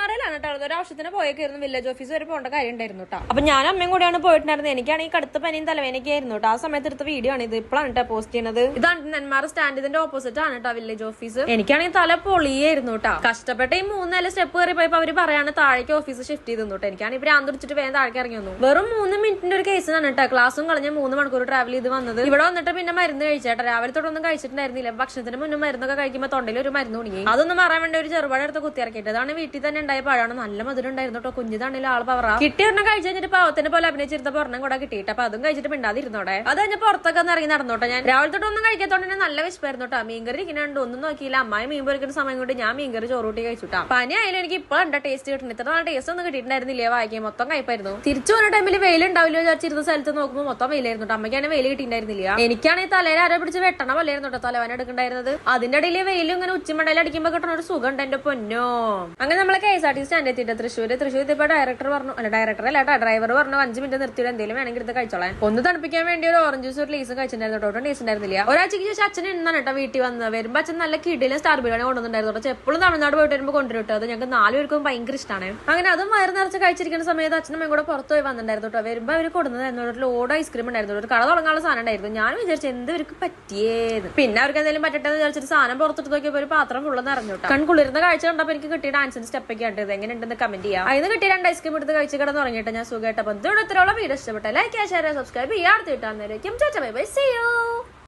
നെന്മാറയിലാണ് കേട്ടോ. ഒരു ആവശ്യത്തിന് പോയേക്കായിരുന്നു. വില്ലേജ് ഓഫീസ് വരെ പോകേണ്ട കാര്യം ഉണ്ടായിരുന്നു കേട്ടോ. അപ്പൊ ഞാൻ അമ്മയും കൂടെയാണ് പോയിട്ടുണ്ടായിരുന്നത്. എനിക്കാണെങ്കിൽ കടുത്ത പനിയും തലവേനൊക്കെയായിരുന്നു കേട്ടോ. ആ സമയത്ത് എടുത്ത വീഡിയോ ആണ് ഇത്. ഇപ്പോഴാണ് കേട്ടോ പോസ്റ്റ് ചെയ്യുന്നത്. ഇതാണ് നെന്മാറ സ്റ്റാൻഡ്. ഇതിന്റെ ഓപ്പോസിറ്റ് ആണ് കേട്ടോ വില്ലേജ് ഓഫീസ്. എനിക്കാണെങ്കിൽ തല പൊളിയായിരുന്നു കേട്ടോ. കഷ്ടപ്പെട്ട ഈ 3-4 സ്റ്റെപ്പ് കയറി പോയപ്പോ അവര് പറയാണ് താഴേക്ക് ഓഫീസ് ഷിഫ്റ്റ് ചെയ്തു കേട്ടോ. എനിക്കാണ് ഇവര് ആന്തുടിച്ചിട്ട് വേഗം താഴേക്ക് ഇറങ്ങി വന്നു. വെറും 3 മിനിറ്റിന്റെ ഒരു കേസിനാണ് കേട്ടോ. ക്ലാസ്സും കളഞ്ഞ് 3 മണിക്കൂർ ട്രാവൽ ചെയ്ത് വന്നത്. ഇവിടെ വന്നിട്ട് പിന്നെ മരുന്ന് കഴിച്ചേട്ടാ. രാവിലെ തൊട്ടൊന്നും കഴിച്ചിട്ടുണ്ടായിരുന്നില്ല. ഭക്ഷണത്തിന് മുന്നേ മരുന്നൊക്കെ കഴിക്കുമ്പോൾ തൊണ്ടയിൽ ഒരു മരുന്ന് കുടുങ്ങി. അതൊന്നും മാറാൻ വേണ്ടി ഒരു ചെറുപാട് എടുത്ത് കുത്തിയിറക്കിയിട്ട്. അതാണ് വീട്ടിൽ തന്നെ ഉണ്ടായ പഴമാണ്. നല്ല മധുരം ഉണ്ടായിരുന്നു കേട്ടോ. കുഞ്ഞിതാണെങ്കിലും ആൾ പവറാ. കിട്ടി ഒരെണ്ണം കഴിച്ചു കഴിഞ്ഞിട്ട് പാവത്തിന്റെ പോലെ അഭിനയിച്ചിരുന്നപ്പോ ഒരെണ്ണം കൂടെ കിട്ടിയിട്ട്. അപ്പൊ അതും കഴിച്ചിട്ട് മിണ്ടാതിരുന്നോടെ. അത് കഴിഞ്ഞ പുറത്തൊക്കെ ഒന്ന് ഇറങ്ങി നടന്നോട്ടെ. ഞാൻ രാവിലെ തൊട്ടൊന്നും കഴിക്കാത്തോണ്ട് തന്നെ നല്ല വിശപ്പായിരുന്നു കേട്ടോ. മീൻകറി ഇരിക്കുന്നുണ്ട്. ഒന്നും നോക്കിയില്ല. അമ്മായി മീൻ പൊരിക്കുന്ന സമയം കൊണ്ട് ഞാൻ മീൻകറി ചോറൂട്ടി കഴിച്ചുട്ടാ. പനി ആയാലും എനിക്ക് ഇപ്പോഴും എന്താ ടേസ്റ്റ് കിട്ടുന്നത്. ഇത്ര നല്ല ടേസ്റ്റ് ഒന്നും കിട്ടിയിട്ടുണ്ടായിരുന്നില്ലേ. വായിക്കാൻ മൊത്തം കഴിപ്പായിരുന്നു. തിരിച്ചു വന്ന ടൈമിൽ വെയിലുണ്ടാവില്ലോ വിചാരിച്ചിരുന്ന സ്ഥലത്ത് നോക്കുമ്പോൾ മൊത്തം വെയിലായിരുന്നു കേട്ടോ. അമ്മയ്ക്കാണെങ്കിൽ വെയിൽ കിട്ടിയിട്ടുണ്ടായിരുന്നില്ല. എനിക്കാണെങ്കിൽ തലയിൽ ആരോ പിടിച്ച് വെട്ടണ പോലെയായിരുന്നു കേട്ടോ തലവാൻ എടുക്കണ്ടായിരുന്നത്. അതിന്റെ ഇടയിൽ വെയിലും ഇങ്ങനെ ഉച്ചമണ്ടയിൽ അടിക്കുമ്പോൾ കിട്ടുന്ന ഒരു സുഖം ഉണ്ട് എന്റെ പൊന്നോ. അങ്ങനെ നമ്മളെ KSRTC സ്റ്റാൻഡ് എത്തിയിട്ട് തൃശ്ശൂർ എത്തിയപ്പോ ഡയറക്ടർ പറഞ്ഞു, അല്ല ഡയറക്ടർ അല്ല ഡ്രൈവർ പറഞ്ഞു 5 മിനിറ്റ് നിർത്തിയിട്ട് എന്തെങ്കിലും വേണമെങ്കിൽ എടുത്ത് കഴിച്ചോളാൻ. ഒന്ന് തണുപ്പിക്കാൻ വേണ്ടി ഒരു ഓറഞ്ച് ജ്യൂസ് ഒരു ലീസും കഴിച്ചിട്ടുണ്ടായിരുന്നു കേട്ടോ. ടേസ്റ്റ് ഉണ്ടായിരുന്നില്ല. ഒരാഴ്ചക്ക് ശേഷം അച്ഛൻ ഇന്നാണ് കേട്ടോ വീട്ടിൽ വന്നത്. വരുമ്പോ അച്ഛൻ നല്ല കിടിലും സ്റ്റാർ ബിരിയാണി കൊണ്ടുവന്നിട്ടുണ്ടായിരുന്നു കേട്ടോ. എപ്പോഴും തമിഴ്നാട് പോയിട്ട് വരുമ്പോൾ കൊണ്ടുവരും. അത് ഞങ്ങൾക്ക് 4 പേർക്കും ഭയങ്കര ഇഷ്ടമാണ്. അങ്ങനെ അതും വയറ് നിറച്ച് കഴിച്ചിരിക്കുന്ന സമയത്ത് അച്ഛനും കൂടെ പുറത്ത് പോയി വന്നിട്ടുണ്ടായിരുന്നു കേട്ടോ. വരുമ്പോ അവർ കൊടുന്നതായിരുന്നു ഒരു ലോഡ് ഐസ്ക്രീം ഉണ്ടായിരുന്നു. ഒരു കട തുടങ്ങാനുള്ള സാധനം ഉണ്ടായിരുന്നു. ഞാൻ വിചാരിച്ചു എന്ത് ഇവർക്ക് പറ്റിയേത്. പിന്നെ അവർക്ക് എന്തെങ്കിലും പറ്റട്ടെ എന്ന് വിചാരിച്ചിട്ട് സാധനം പുറത്തിട്ട് നോക്കിയപ്പോൾ ഒരു പാത്രം ഫുള്ള് നിറഞ്ഞു കേട്ടോ. കൺകുളിരുന്ന കാഴ്ച കണ്ടപ്പോൾ എനിക്ക് കിട്ടിയ ഡാൻസിന്റെ സ്റ്റെപ്പ് ഒക്കെ ഉണ്ട്. എങ്ങനെ ഉണ്ടെന്ന് കമന്റ് ചെയ്യാം. അതിന് കിട്ടിയ 2 ഐസ്ക്രീം എടുത്ത് കഴിച്ച് കിടന്ന് തുടങ്ങിയിട്ട് ഞാൻ സുഖമായിട്ട്. അപ്പൊ ഇതോടെ ഇത്രയുള്ള വീഡിയോ ഇഷ്ടപ്പെട്ട ലൈക്ക് ഷെയർ സബ്സ്ക്രൈബ് ചെയ്യാൻ അടുത്തിട്ടാന്നേക്കും. Bye bye, see U.